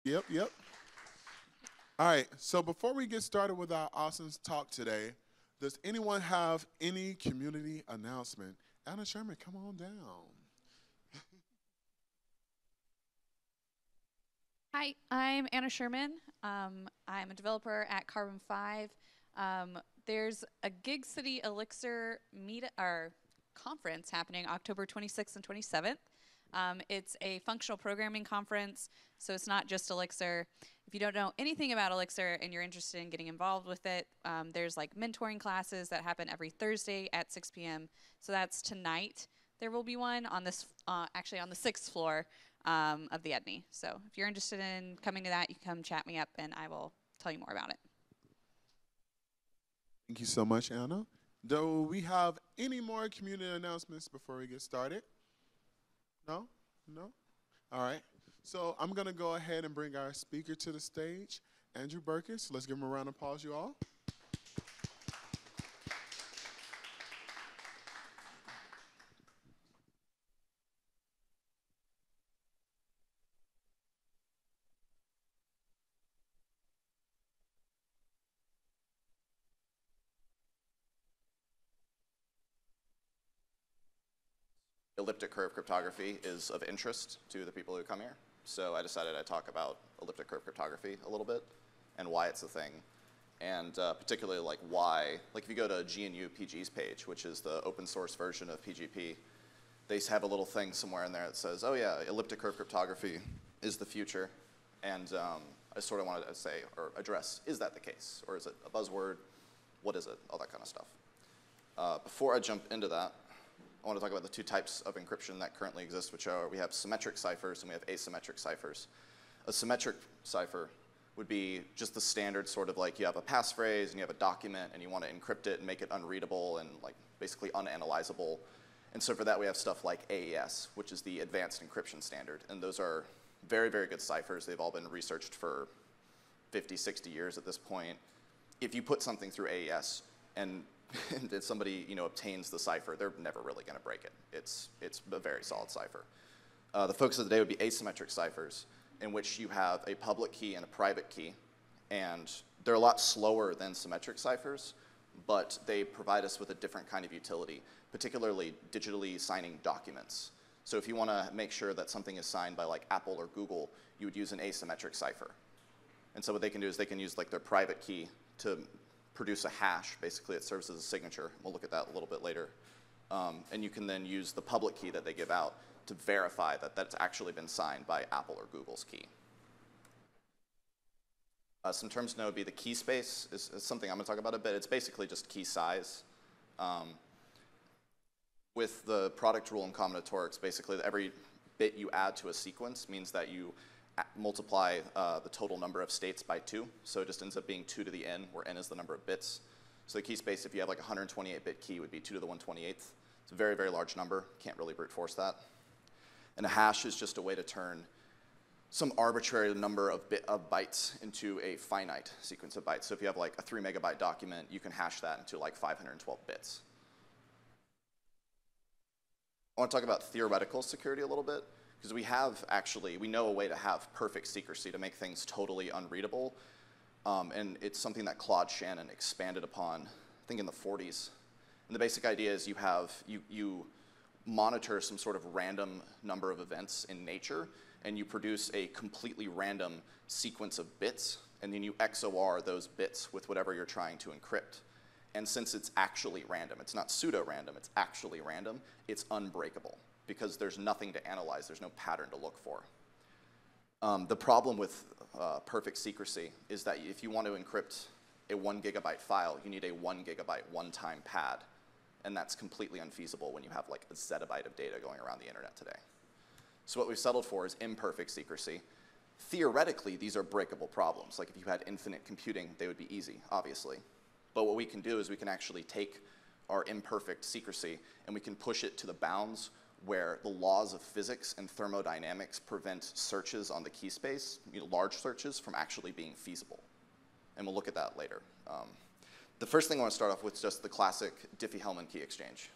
Yep, yep. All right, so before we get started with our awesome talk today, does anyone have any community announcement? Anna Sherman, come on down. Hi, I'm Anna Sherman. I'm a developer at Carbon 5. There's a Gig City Elixir conference happening October 26th and 27th. It's a functional programming conference, so it's not just Elixir. If you don't know anything about Elixir and you're interested in getting involved with it, there's like mentoring classes that happen every Thursday at 6 p.m. So that's tonight. There will be one on this, actually on the 6th floor of the Edney. So if you're interested in coming to that, you can come chat me up and I will tell you more about it. Thank you so much, Anna. Do we have any more community announcements before we get started? No? No? All right. So I'm going to go ahead and bring our speaker to the stage, Andrew Burkus. Let's give him a round of applause, you all. Elliptic curve cryptography is of interest to the people who come here. So I decided I'd talk about elliptic curve cryptography a little bit and why it's a thing. And particularly like why, like if you go to GNU PG's page, which is the open source version of PGP, they have a little thing somewhere in there that says, oh yeah, elliptic curve cryptography is the future. And I sort of wanted to say or address, is that the case? Or is it a buzzword? What is it? All that kind of stuff. Before I jump into that, I want to talk about the two types of encryption that currently exist, which are we have symmetric ciphers and we have asymmetric ciphers. A symmetric cipher would be just the standard sort of like you have a passphrase and you have a document and you want to encrypt it and make it unreadable and like basically unanalyzable. And so for that we have stuff like AES, which is the advanced encryption standard. And those are very, very good ciphers. They've all been researched for 50, 60 years at this point. If you put something through AES and if somebody obtains the cipher, they're never really going to break it. It's a very solid cipher. The focus of the day would be asymmetric ciphers, in which you have a public key and a private key. And they're a lot slower than symmetric ciphers, but they provide us with a different kind of utility, particularly digitally signing documents. So if you want to make sure that something is signed by like Apple or Google, you would use an asymmetric cipher. And so what they can do is they can use like their private key to produce a hash. Basically, it serves as a signature. We'll look at that a little bit later. And you can then use the public key that they give out to verify that that's actually been signed by Apple or Google's key. Some terms to know would be the key space is something I'm going to talk about a bit. It's basically just key size. With the product rule in combinatorics, basically every bit you add to a sequence means that you multiply the total number of states by 2. So it just ends up being 2 to the n, where n is the number of bits. So the key space, if you have like a 128-bit key, would be 2 to the 128th. It's a very, very large number. Can't really brute force that. And a hash is just a way to turn some arbitrary number of bytes into a finite sequence of bytes. So if you have like a 3 megabyte document, you can hash that into like 512 bits. I want to talk about theoretical security a little bit. Because we know a way to have perfect secrecy to make things totally unreadable. And it's something that Claude Shannon expanded upon, I think in the 40s. And the basic idea is you monitor some sort of random number of events in nature, and you produce a completely random sequence of bits, and then you XOR those bits with whatever you're trying to encrypt. And since it's actually random, it's not pseudo-random, it's actually random, it's unbreakable, because there's nothing to analyze, there's no pattern to look for. The problem with perfect secrecy is that if you want to encrypt a 1 gigabyte file, you need a 1 gigabyte one-time pad, and that's completely unfeasible when you have like a zettabyte of data going around the internet today. So what we've settled for is imperfect secrecy. Theoretically, these are breakable problems. Like if you had infinite computing, they would be easy, obviously. But what we can do is we can actually take our imperfect secrecy and we can push it to the bounds where the laws of physics and thermodynamics prevent searches on the key space, large searches, from actually being feasible. And we'll look at that later. The first thing I want to start off with is just the classic Diffie-Hellman key exchange.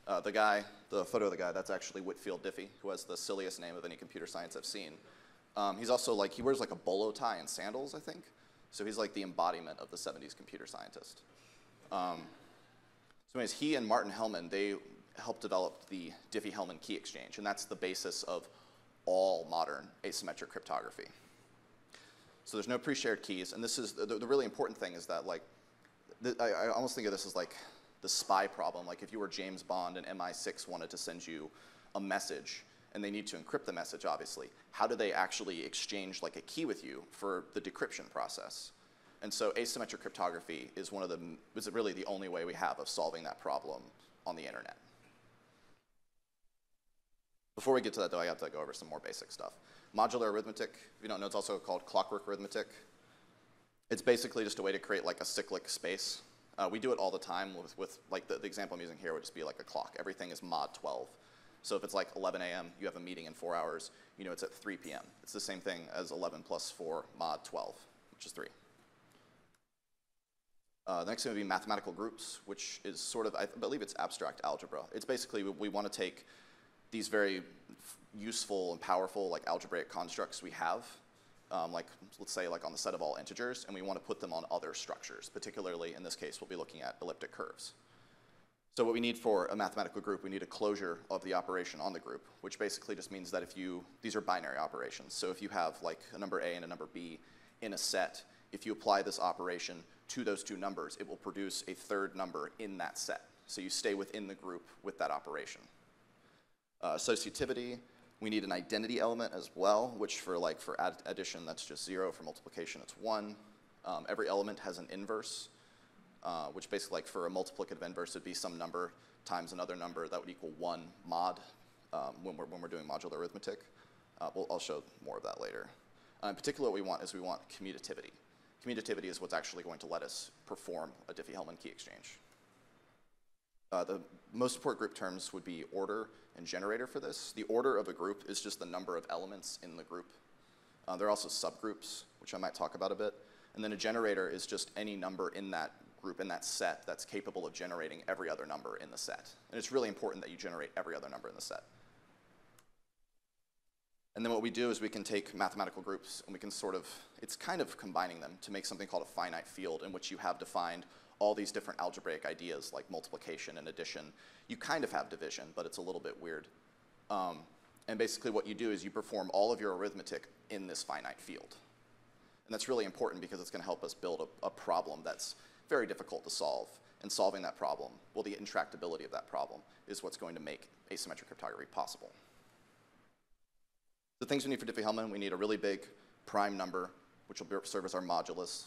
The photo of the guy, that's actually Whitfield Diffie, who has the silliest name of any computer science I've seen. He's also like, he wears like a bolo tie and sandals, I think. So he's like the embodiment of the 70s computer scientist. So anyways, he and Martin Hellman, they helped develop the Diffie-Hellman key exchange, and that's the basis of all modern asymmetric cryptography. So there's no pre-shared keys, and this is, the really important thing is that like, I almost think of this as like the spy problem. Like if you were James Bond and MI6 wanted to send you a message, and they need to encrypt the message, obviously, how do they actually exchange like a key with you for the decryption process? And so asymmetric cryptography is really the only way we have of solving that problem on the internet. Before we get to that, though, I have to go over some more basic stuff. Modular arithmetic, if you don't know, it's also called clockwork arithmetic. It's basically just a way to create like a cyclic space. We do it all the time with like the example I'm using here would just be like a clock. Everything is mod 12. So if it's like 11 a.m., you have a meeting in 4 hours, you know it's at 3 p.m. It's the same thing as 11 plus 4 mod 12, which is 3. The next thing would be mathematical groups, which is sort of, I believe it's abstract algebra. It's basically, we want to take these very useful and powerful like algebraic constructs we have, like let's say like on the set of all integers, and we want to put them on other structures. Particularly in this case, we'll be looking at elliptic curves. So what we need for a mathematical group, we need a closure of the operation on the group, which basically just means that these are binary operations. So if you have like a number A and a number B in a set, if you apply this operation to those two numbers, it will produce a third number in that set. So you stay within the group with that operation. Associativity, we need an identity element as well, which for addition, that's just 0. For multiplication, it's 1. Every element has an inverse, which basically, like for a multiplicative inverse, would be some number times another number that would equal 1 mod when we're doing modular arithmetic. I'll show more of that later. In particular, what we want is commutativity. Commutativity is what's actually going to let us perform a Diffie-Hellman key exchange. The most important group terms would be order and generator for this. The order of a group is just the number of elements in the group. There are also subgroups, which I might talk about a bit. And then a generator is just any number in that group, in that set, that's capable of generating every other number in the set. And it's really important that you generate every other number in the set. And then what we do is we can take mathematical groups and we can it's kind of combining them to make something called a finite field in which you have defined all these different algebraic ideas like multiplication and addition. You kind of have division, but it's a little bit weird. And basically what you do is you perform all of your arithmetic in this finite field. And that's really important because it's going to help us build a problem that's very difficult to solve. And solving that problem, well, the intractability of that problem is what's going to make asymmetric cryptography possible. The things we need for Diffie-Hellman, we need a really big prime number, which will serve as our modulus.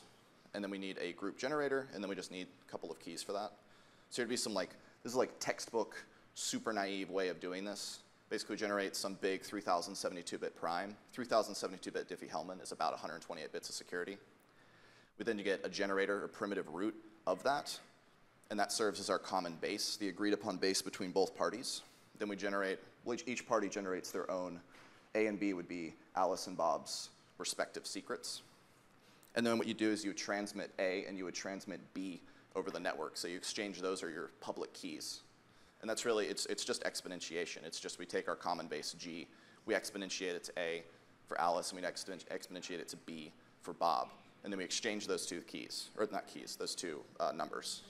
And then we need a group generator, and then we just need a couple of keys for that. So there'd be some this is like textbook, super naive way of doing this. Basically generate some big 3072-bit prime. 3072-bit Diffie-Hellman is about 128 bits of security. We then get a generator, or primitive root of that, and that serves as our common base, the agreed upon base between both parties. Then we generate, each party generates their own. A and B would be Alice and Bob's respective secrets. And then what you do is you would transmit A and you would transmit B over the network. So you exchange those are your public keys. And that's really, it's just exponentiation. It's just we take our common base G, we exponentiate it to A for Alice, and we exponentiate it to B for Bob. And then we exchange those two keys, or not keys, those two numbers.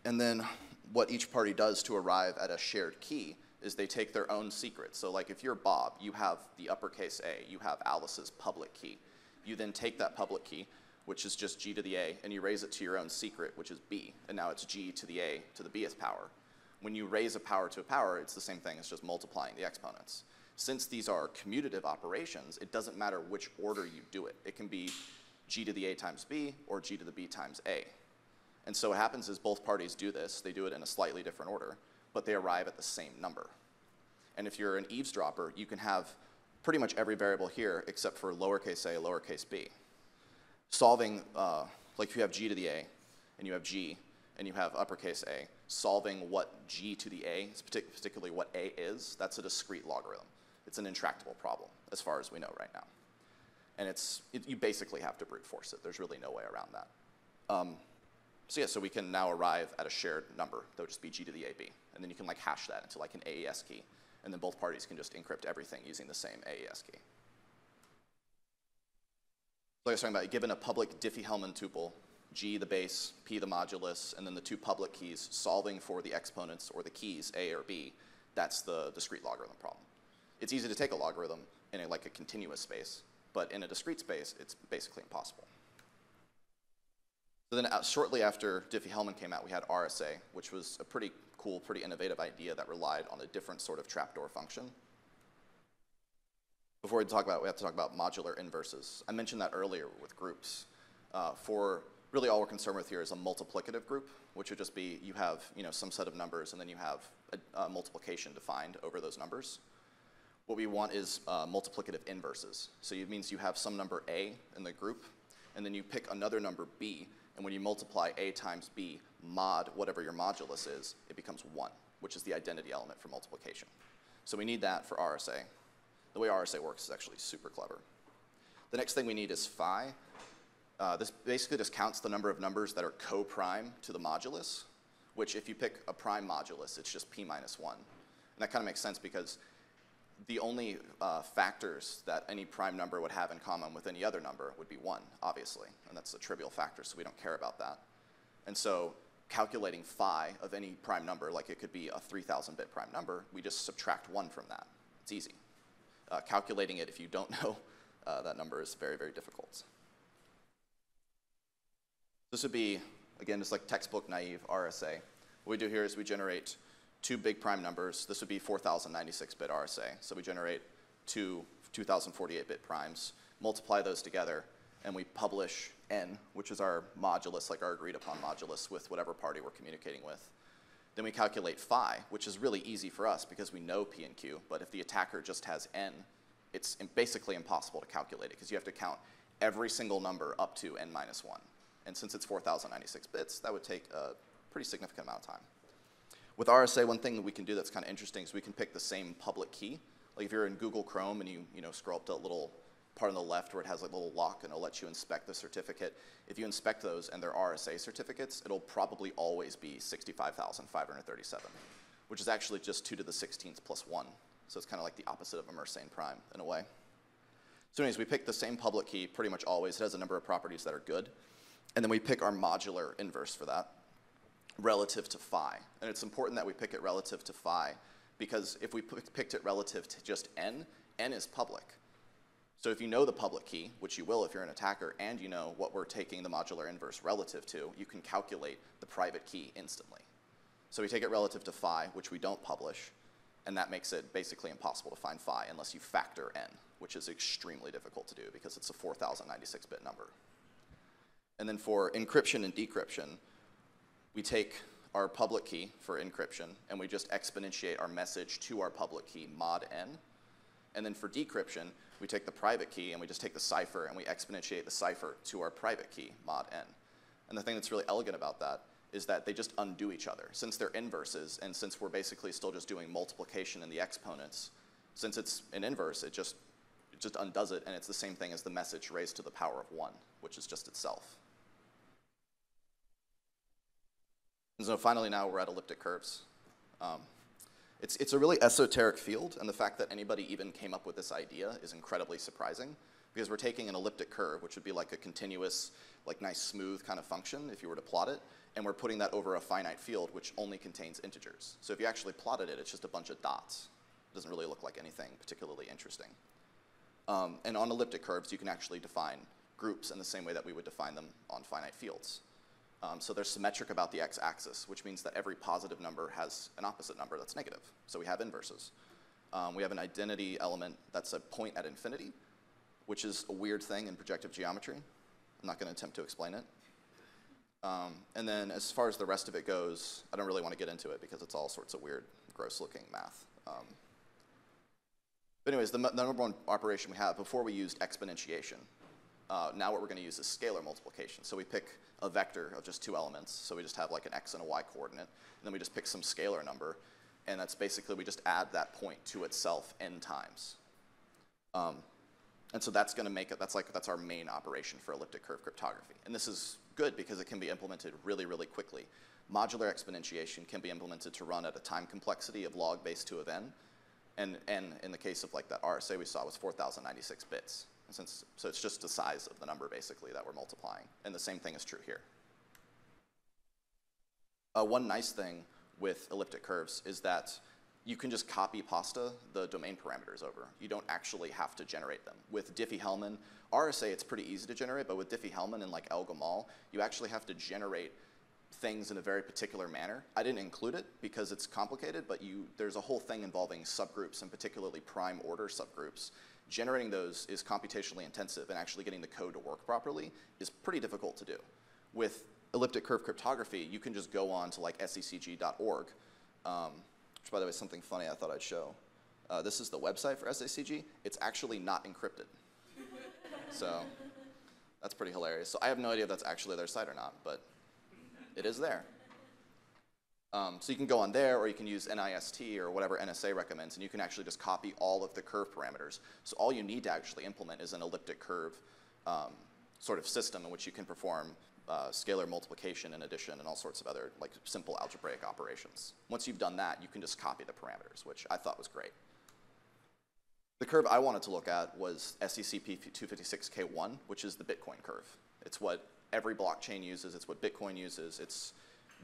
And then what each party does to arrive at a shared key is they take their own secret. So like if you're Bob, you have the uppercase A, you have Alice's public key. You then take that public key, which is just G to the A, and you raise it to your own secret, which is B. And now it's G to the A to the Bth power. When you raise a power to a power, it's the same thing as just multiplying the exponents. Since these are commutative operations, it doesn't matter which order you do it. It can be G to the A times B or G to the B times A. And so what happens is both parties do this. They do it in a slightly different order, but they arrive at the same number. And if you're an eavesdropper, you can have pretty much every variable here except for lowercase a, lowercase b. Solving, like if you have G to the A and you have G and you have uppercase A, solving what G to the A, particularly what A is, that's a discrete logarithm. It's an intractable problem as far as we know right now. And you basically have to brute force it. There's really no way around that. So we can now arrive at a shared number that would just be G to the AB. And then you can like hash that into like an AES key. and then both parties can just encrypt everything using the same AES key. So like I was talking about, given a public Diffie-Hellman tuple, G the base, P the modulus, and then the two public keys solving for the exponents or the keys, A or B, that's the discrete logarithm problem. It's easy to take a logarithm in like a continuous space, but in a discrete space, it's basically impossible. So then shortly after Diffie-Hellman came out, we had RSA, which was a pretty cool, pretty innovative idea that relied on a different sort of trapdoor function. Before we talk about it, we have to talk about modular inverses. I mentioned that earlier with groups. For really all we're concerned with here is a multiplicative group, which would just be you have some set of numbers and then you have a multiplication defined over those numbers. What we want is multiplicative inverses. So it means you have some number A in the group, and then you pick another number B, and when you multiply A times B mod whatever your modulus is, it becomes 1, which is the identity element for multiplication. So we need that for RSA. The way RSA works is actually super clever. The next thing we need is phi. This basically just counts the number of numbers that are co-prime to the modulus, which if you pick a prime modulus, it's just p minus 1. And that kind of makes sense because the only factors that any prime number would have in common with any other number would be 1, obviously. And that's a trivial factor, so we don't care about that. And so calculating phi of any prime number, like it could be a 3,000-bit prime number, we just subtract 1 from that. It's easy. Calculating it if you don't know that number is very, very difficult. This would be, again, just like textbook naive RSA. What we do here is we generate two big prime numbers. This would be 4,096-bit RSA. So we generate two 2,048-bit primes, multiply those together, and we publish n, which is our modulus, like our agreed upon modulus with whatever party we're communicating with. Then we calculate phi, which is really easy for us because we know P and Q, but if the attacker just has n, it's basically impossible to calculate it because you have to count every single number up to n minus 1. And since it's 4,096 bits, that would take a pretty significant amount of time. With RSA, one thing that we can do that's kind of interesting is we can pick the same public key. Like if you're in Google Chrome and you scroll up to a little part on the left where it has a little lock and it'll let you inspect the certificate. If you inspect those and they're RSA certificates, it'll probably always be 65,537, which is actually just 2 to the 16th plus 1. So it's kind of like the opposite of a Mersenne prime in a way. So anyways, we pick the same public key pretty much always. It has a number of properties that are good. And then we pick our modular inverse for that relative to phi. And it's important that we pick it relative to phi because if we picked it relative to just n is public. So if you know the public key, which you will if you're an attacker, and you know what we're taking the modular inverse relative to, you can calculate the private key instantly. So we take it relative to phi, which we don't publish, and that makes it basically impossible to find phi unless you factor n, which is extremely difficult to do because it's a 4,096-bit number. And then for encryption and decryption, we take our public key for encryption, and we just exponentiate our message to our public key mod n. And then for decryption, we take the private key and we just take the cipher and we exponentiate the cipher to our private key, mod n. And the thing that's really elegant about that is that they just undo each other. Since they're inverses and since we're basically still just doing multiplication in the exponents, since it's an inverse, it just undoes it, and it's the same thing as the message raised to the power of 1, which is just itself. And so finally now we're at elliptic curves. It's a really esoteric field, and the fact that anybody even came up with this idea is incredibly surprising because we're taking an elliptic curve, which would be like a continuous, like nice smooth kind of function if you were to plot it, and we're putting that over a finite field which only contains integers. So if you actually plotted it, it's just a bunch of dots. It doesn't really look like anything particularly interesting. And on elliptic curves, you can actually define groups in the same way that we would define them on finite fields. So they're symmetric about the x-axis, which means that every positive number has an opposite number that's negative. So we have inverses. We have an identity element that's a point at infinity, which is a weird thing in projective geometry. I'm not going to attempt to explain it. And then as far as the rest of it goes, I don't really want to get into it because it's all sorts of weird, gross-looking math. But anyways, the number one operation we have before we used exponentiation. Now what we're going to use is scalar multiplication. So we pick a vector of just two elements. So we just have like an x and a y coordinate. And then we just pick some scalar number. And that's basically, we just add that point to itself n times. And so that's going to make it, that's our main operation for elliptic curve cryptography. And this is good because it can be implemented really, really quickly. Modular exponentiation can be implemented to run at a time complexity of log base 2 of n. And n in the case of like that RSA we saw was 4,096 bits. And so it's just the size of the number basically that we're multiplying. And the same thing is true here. One nice thing with elliptic curves is that you can just copy pasta the domain parameters over. You don't actually have to generate them. With Diffie-Hellman, RSA it's pretty easy to generate, but with Diffie-Hellman and like El-Gamal, you actually have to generate things in a very particular manner. I didn't include it because it's complicated, but there's a whole thing involving subgroups and particularly prime order subgroups. Generating those is computationally intensive, and actually getting the code to work properly is pretty difficult to do. With elliptic curve cryptography, you can just go on to like secg.org, which by the way is something funny I thought I'd show. This is the website for SACG. It's actually not encrypted. So that's pretty hilarious. So I have no idea if that's actually their site or not, but it is there. So you can go on there, or you can use NIST or whatever NSA recommends, and you can actually just copy all of the curve parameters. So all you need to actually implement is an elliptic curve sort of system in which you can perform scalar multiplication and addition and all sorts of other like simple algebraic operations. Once you've done that, you can just copy the parameters, which I thought was great. The curve I wanted to look at was SECP256K1, which is the Bitcoin curve. It's what every blockchain uses. It's what Bitcoin uses. It's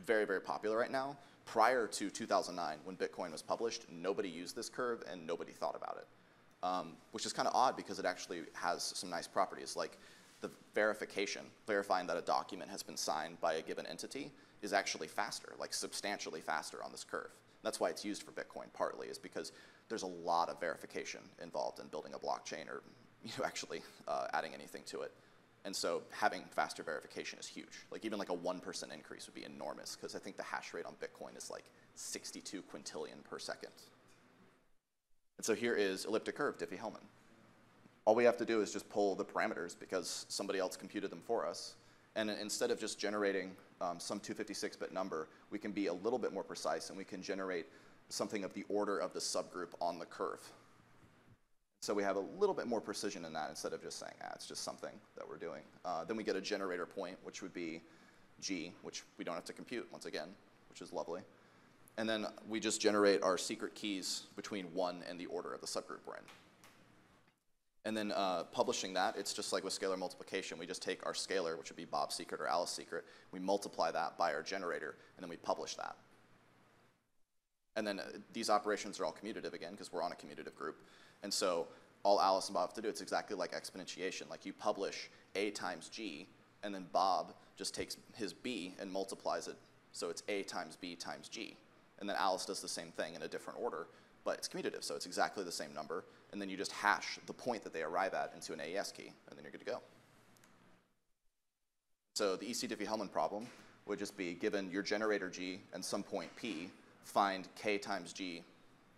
very, very popular right now. Prior to 2009, when Bitcoin was published, nobody used this curve and nobody thought about it, which is kind of odd because it actually has some nice properties. Like the verification, verifying that a document has been signed by a given entity, is actually faster, like substantially faster on this curve. That's why it's used for Bitcoin partly, is because there's a lot of verification involved in building a blockchain or actually adding anything to it. And so having faster verification is huge. Like even like a 1% increase would be enormous, because I think the hash rate on Bitcoin is like 62 quintillion per second. And so here is elliptic curve Diffie-Hellman. All we have to do is just pull the parameters because somebody else computed them for us. And instead of just generating some 256-bit number, we can be a little bit more precise, and we can generate something of the order of the subgroup on the curve. So we have a little bit more precision in that instead of just saying, it's just something that we're doing. Then we get a generator point, which would be G, which we don't have to compute once again, which is lovely. And then we just generate our secret keys between 1 and the order of the subgroup we're in. And then publishing that, it's just like with scalar multiplication. We just take our scalar, which would be Bob's secret or Alice's secret, we multiply that by our generator, and then we publish that. And then these operations are all commutative again, because we're on a commutative group. And so all Alice and Bob have to do, it's exactly like exponentiation. Like you publish A times G, and then Bob just takes his B and multiplies it. So it's A times B times G. And then Alice does the same thing in a different order, but it's commutative, so it's exactly the same number. And then you just hash the point that they arrive at into an AES key, and then you're good to go. So the EC Diffie-Hellman problem would just be, given your generator G and some point P, find K times G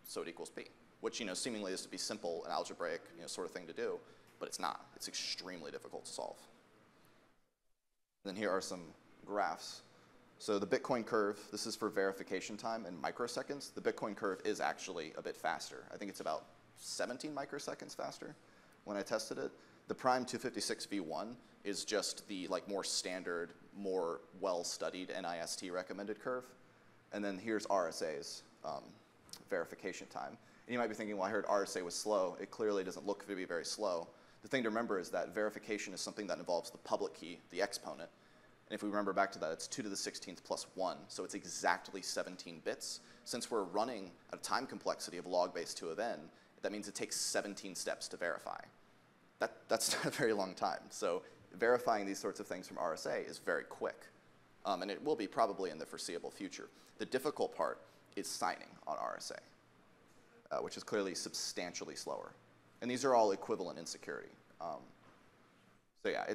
so it equals P. Which seemingly is to be simple and algebraic sort of thing to do, but it's not. It's extremely difficult to solve. And then here are some graphs. So the Bitcoin curve, this is for verification time in microseconds. The Bitcoin curve is actually a bit faster. I think it's about 17 microseconds faster when I tested it. The prime 256v1 is just the more standard, more well-studied NIST recommended curve. And then here's RSA's verification time. And you might be thinking, well, I heard RSA was slow. It clearly doesn't look to be very slow. The thing to remember is that verification is something that involves the public key, the exponent. And if we remember back to that, it's 2 to the 16th plus 1. So it's exactly 17 bits. Since we're running at a time complexity of log base 2 of n, that means it takes 17 steps to verify. That's not a very long time. So verifying these sorts of things from RSA is very quick. And it will be probably in the foreseeable future. The difficult part is signing on RSA. Which is clearly substantially slower. And these are all equivalent in security. So yeah,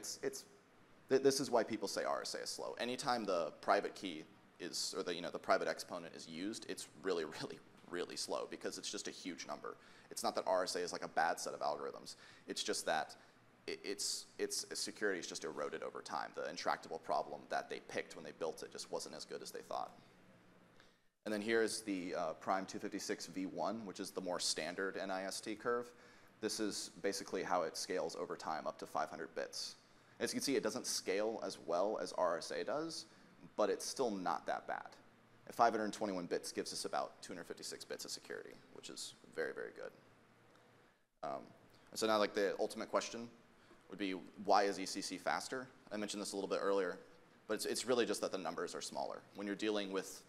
this is why people say RSA is slow. Anytime the private key is, or the private exponent is used, it's really, really, really slow because it's just a huge number. It's not that RSA is like a bad set of algorithms. It's just that its security is just eroded over time. The intractable problem that they picked when they built it just wasn't as good as they thought. And then here's the prime 256v1, which is the more standard NIST curve. This is basically how it scales over time up to 500 bits. As you can see, it doesn't scale as well as RSA does, but it's still not that bad. At 521 bits gives us about 256 bits of security, which is very, very good. And so now like the ultimate question would be, why is ECC faster? I mentioned this a little bit earlier, but it's really just that the numbers are smaller. When you're dealing with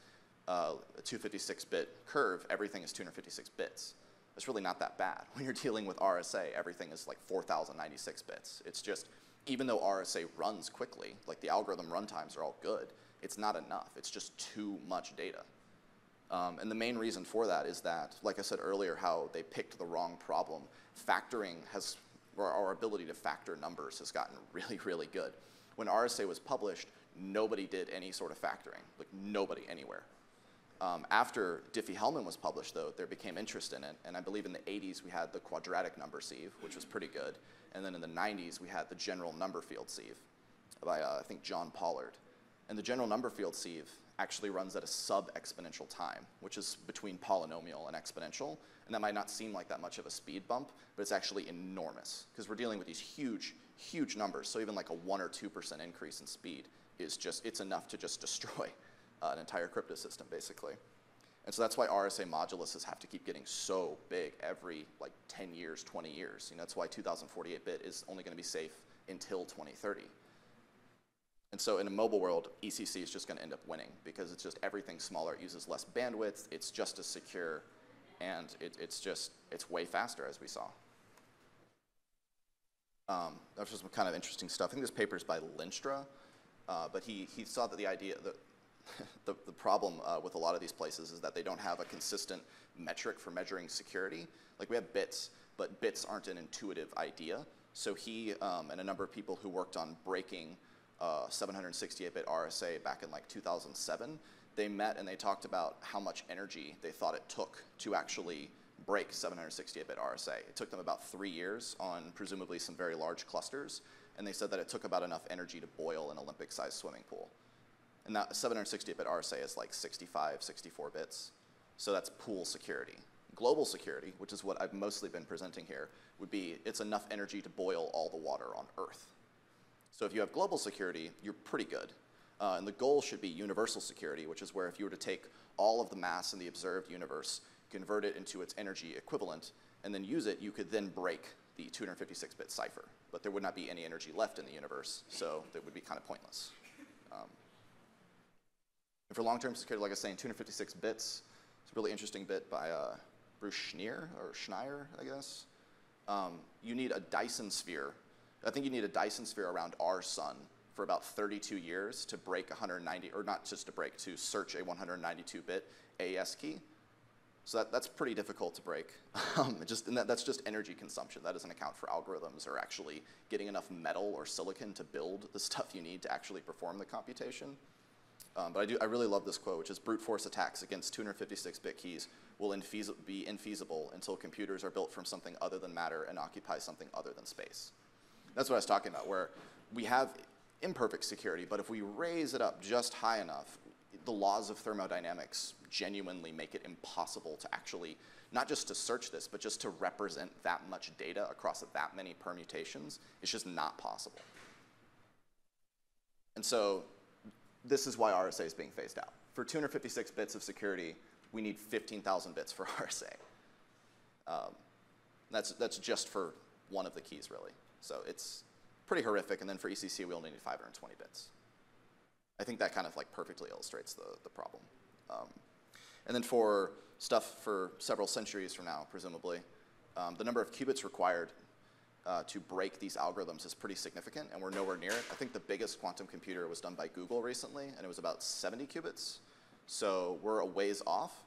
a 256-bit curve, everything is 256 bits. It's really not that bad. When you're dealing with RSA, everything is like 4,096 bits. It's just, even though RSA runs quickly, like the algorithm runtimes are all good, it's not enough. It's just too much data. And the main reason for that is that, like I said earlier, how they picked the wrong problem. Factoring has, or our ability to factor numbers has gotten really, really good. When RSA was published, nobody did any sort of factoring, like nobody anywhere. After Diffie-Hellman was published, though, there became interest in it, and I believe in the 80s we had the quadratic number sieve, which was pretty good, and then in the 90s we had the general number field sieve by, I think, John Pollard. And the general number field sieve actually runs at a sub-exponential time, which is between polynomial and exponential, and that might not seem like that much of a speed bump, but it's actually enormous, because we're dealing with these huge, huge numbers, so even like a 1 or 2% increase in speed is just, it's enough to just destroy an entire crypto system, basically. And so that's why RSA moduluses have to keep getting so big every like 10 years, 20 years. You know, that's why 2048-bit is only going to be safe until 2030. And so in a mobile world, ECC is just going to end up winning because it's just everything smaller. It uses less bandwidth. It's just as secure. And it's way faster, as we saw. That's just some kind of interesting stuff. I think this paper is by Lenstra, but he saw that the idea, the problem with a lot of these places is that they don't have a consistent metric for measuring security. Like we have bits, but bits aren't an intuitive idea. So he and a number of people who worked on breaking 768-bit RSA back in like 2007, they met and they talked about how much energy they thought it took to actually break 768-bit RSA. It took them about 3 years on presumably some very large clusters, and they said that it took about enough energy to boil an Olympic-sized swimming pool. And that 768-bit RSA is like 65, 64 bits. So that's pool security. Global security, which is what I've mostly been presenting here, would be it's enough energy to boil all the water on Earth. So if you have global security, you're pretty good. And the goal should be universal security, which is where if you were to take all of the mass in the observed universe, convert it into its energy equivalent, and then use it, you could then break the 256-bit cipher. But there would not be any energy left in the universe, so that would be kind of pointless. And for long-term security, like I was saying, 256 bits. It's a really interesting bit by Bruce Schneier, I guess. You need a Dyson sphere. I think you need a Dyson sphere around our sun for about 32 years to break 190, or not just to break, to search a 192-bit AES key. So that's pretty difficult to break. And that's just energy consumption. That doesn't account for algorithms or actually getting enough metal or silicon to build the stuff you need to actually perform the computation. But I really love this quote, which is brute force attacks against 256-bit keys will be infeasible until computers are built from something other than matter and occupy something other than space. That's what I was talking about, where we have imperfect security, but if we raise it up just high enough, the laws of thermodynamics genuinely make it impossible to actually, not just to search this, but just to represent that much data across that many permutations. It's just not possible. And so this is why RSA is being phased out. For 256 bits of security, we need 15,000 bits for RSA. That's just for one of the keys, really. So it's pretty horrific, and then for ECC, we only need 520 bits. I think that kind of like perfectly illustrates the problem. And then for stuff for several centuries from now, presumably, the number of qubits required to break these algorithms is pretty significant, and we're nowhere near it. I think the biggest quantum computer was done by Google recently, and it was about 70 qubits. So we're a ways off,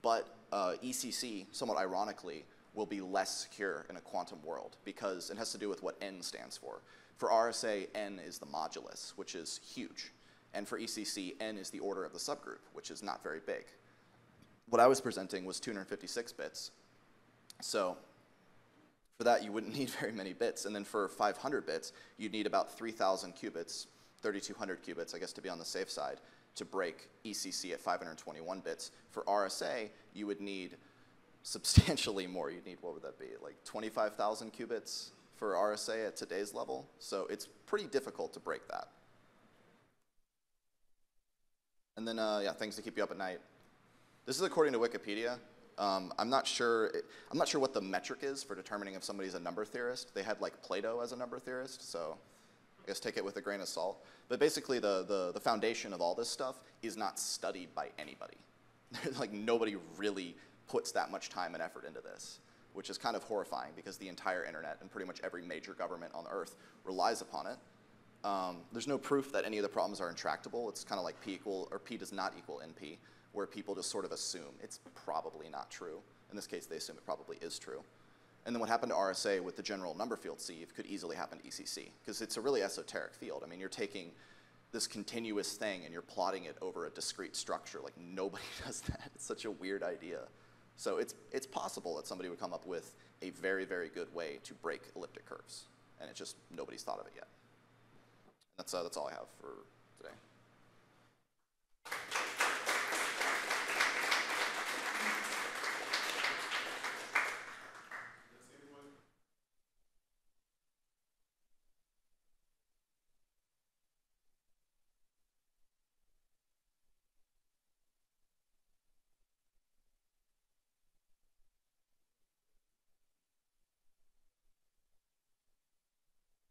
but ECC, somewhat ironically, will be less secure in a quantum world because it has to do with what n stands for. For RSA, n is the modulus, which is huge. And for ECC, n is the order of the subgroup, which is not very big. What I was presenting was 256 bits. So for that, you wouldn't need very many bits. And then for 500 bits, you'd need about 3,000 qubits, 3,200 qubits, I guess, to be on the safe side, to break ECC at 521 bits. For RSA, you would need substantially more. You'd need, what would that be, like 25,000 qubits for RSA at today's level? So it's pretty difficult to break that. And then, yeah, things to keep you up at night. This is according to Wikipedia. I'm not sure what the metric is for determining if somebody's a number theorist. They had like Plato as a number theorist, so I guess take it with a grain of salt. But basically the foundation of all this stuff is not studied by anybody. Like nobody really puts that much time and effort into this, which is kind of horrifying because the entire internet and pretty much every major government on Earth relies upon it. There's no proof that any of the problems are intractable. It's kind of like P does not equal NP, where people just sort of assume it's probably not true. In this case, they assume it probably is true. And then what happened to RSA with the general number field sieve could easily happen to ECC, because it's a really esoteric field. I mean, you're taking this continuous thing and you're plotting it over a discrete structure. Like, nobody does that. It's such a weird idea. So it's possible that somebody would come up with a very, very good way to break elliptic curves, and it's just nobody's thought of it yet. That's all I have for today.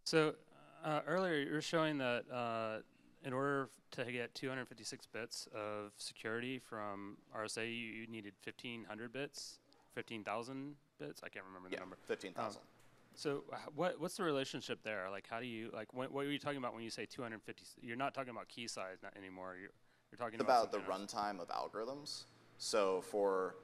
So earlier you were showing that in order to get 256 bits of security from RSA, you needed 1,500 bits, 15,000 bits. I can't remember the number. 15,000. So what's the relationship there? Like, how do you, like, what are you talking about when you say 250? You're not talking about key size anymore. You're talking about the runtime of algorithms. So for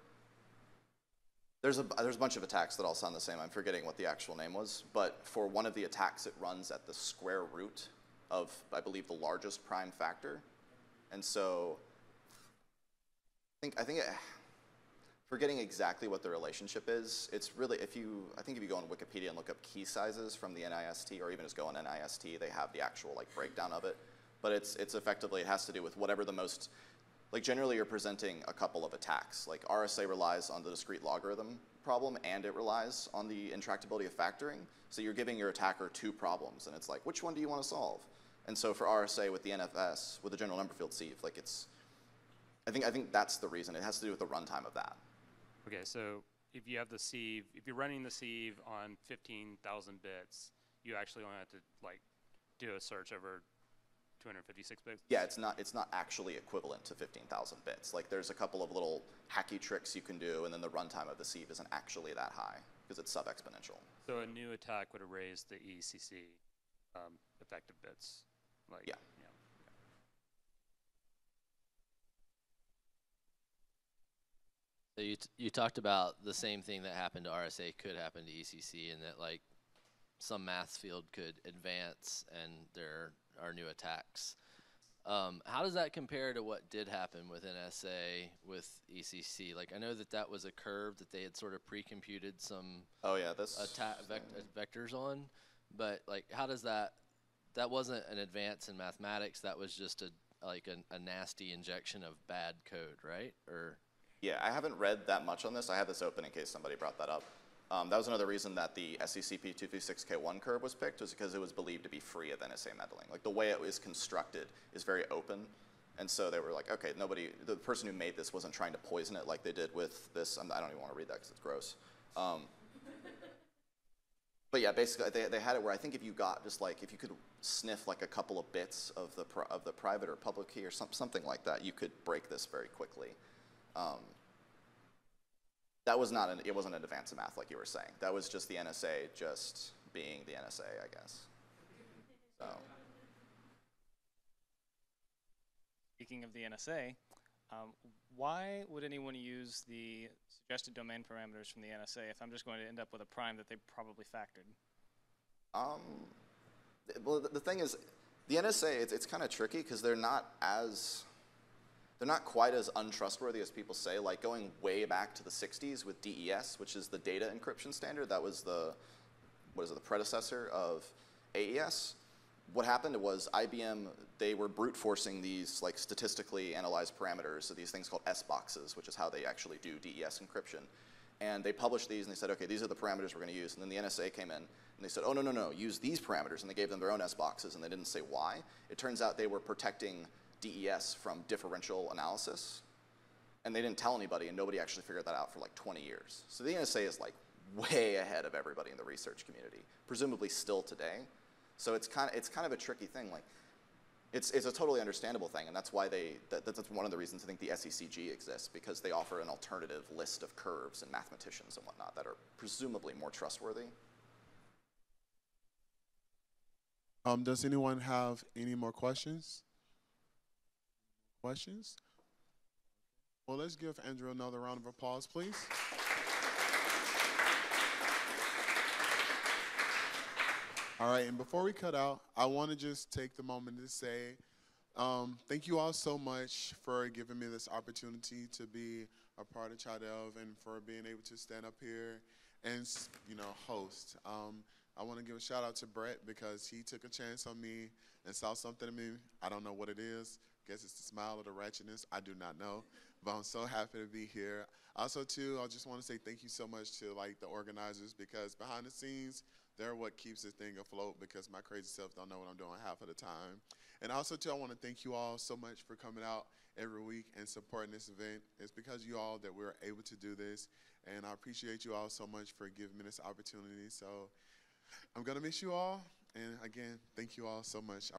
there's a bunch of attacks that all sound the same. I'm forgetting what the actual name was, but for one of the attacks, it runs at the square root of, I believe, the largest prime factor. And so I think forgetting exactly what the relationship is, it's really, I think if you go on Wikipedia and look up key sizes from the NIST, or even just go on NIST, they have the actual like breakdown of it. But it's effectively, it has to do with whatever the most, like generally you're presenting a couple of attacks. Like RSA relies on the discrete logarithm problem, and it relies on the intractability of factoring. So you're giving your attacker two problems, and it's like, which one do you want to solve? And so for RSA with the NFS, with the general number field sieve, like I think that's the reason. It has to do with the runtime of that. Okay, so if you have the sieve, if you're running the sieve on 15,000 bits, you actually only have to like do a search over 256 bits? Yeah, it's not actually equivalent to 15,000 bits. Like there's a couple of little hacky tricks you can do, and then the runtime of the sieve isn't actually that high because it's sub-exponential. So a new attack would erase the ECC effective bits. Like, yeah. So you talked about the same thing that happened to RSA could happen to ECC, and that like some math field could advance and there are new attacks. How does that compare to what did happen with NSA with ECC? Like I know that was a curve that they had sort of pre-computed some attack vectors on, but like how does that wasn't an advance in mathematics, that was just a nasty injection of bad code, right? Or yeah, I haven't read that much on this. I have this open in case somebody brought that up. That was another reason that the SECP 256K1 curve was picked, was because it was believed to be free of NSA meddling. Like the way it was constructed is very open, and so they were like, okay, the person who made this wasn't trying to poison it like they did with this. I don't even want to read that because it's gross. But yeah, basically they had it where I think if you got just like, if you could sniff like a couple of bits of the private or public key or something like that, you could break this very quickly. That was it wasn't an advance in math like you were saying. That was just the NSA just being the NSA, I guess. So. Speaking of the NSA, why would anyone use the suggested domain parameters from the NSA if I'm just going to end up with a prime that they probably factored? Well, the thing is, the NSA, it's kind of tricky because they're not quite as untrustworthy as people say. Like going way back to the 60s with DES, which is the data encryption standard, that was the predecessor of AES. What happened was IBM, they were brute forcing these like statistically analyzed parameters, so these things called S boxes, which is how they actually do DES encryption. And they published these and they said, okay, these are the parameters we're going to use. And then the NSA came in and they said, oh, no, use these parameters. And they gave them their own S boxes and they didn't say why. It turns out they were protecting DES from differential analysis. And they didn't tell anybody, and nobody actually figured that out for like 20 years. So the NSA is like way ahead of everybody in the research community, presumably still today. So it's kind of a tricky thing. Like, it's a totally understandable thing, and that's why that's one of the reasons I think the SECG exists, because they offer an alternative list of curves and mathematicians and whatnot that are presumably more trustworthy. Does anyone have any more questions? Questions? Well, let's give Andrew another round of applause, please. All right, and before we cut out, I want to just take the moment to say thank you all so much for giving me this opportunity to be a part of ChDev and for being able to stand up here and, you know, host. I want to give a shout out to Brett because he took a chance on me and saw something in me. I don't know what it is. Guess it's the smile or the ratchetness. I do not know, but I'm so happy to be here. Also, too, I just want to say thank you so much to like the organizers, because behind the scenes, they're what keeps this thing afloat, because my crazy self don't know what I'm doing half of the time. And also, too, I want to thank you all so much for coming out every week and supporting this event. It's because of you all that we're able to do this, and I appreciate you all so much for giving me this opportunity. So I'm going to miss you all, and again, thank you all so much.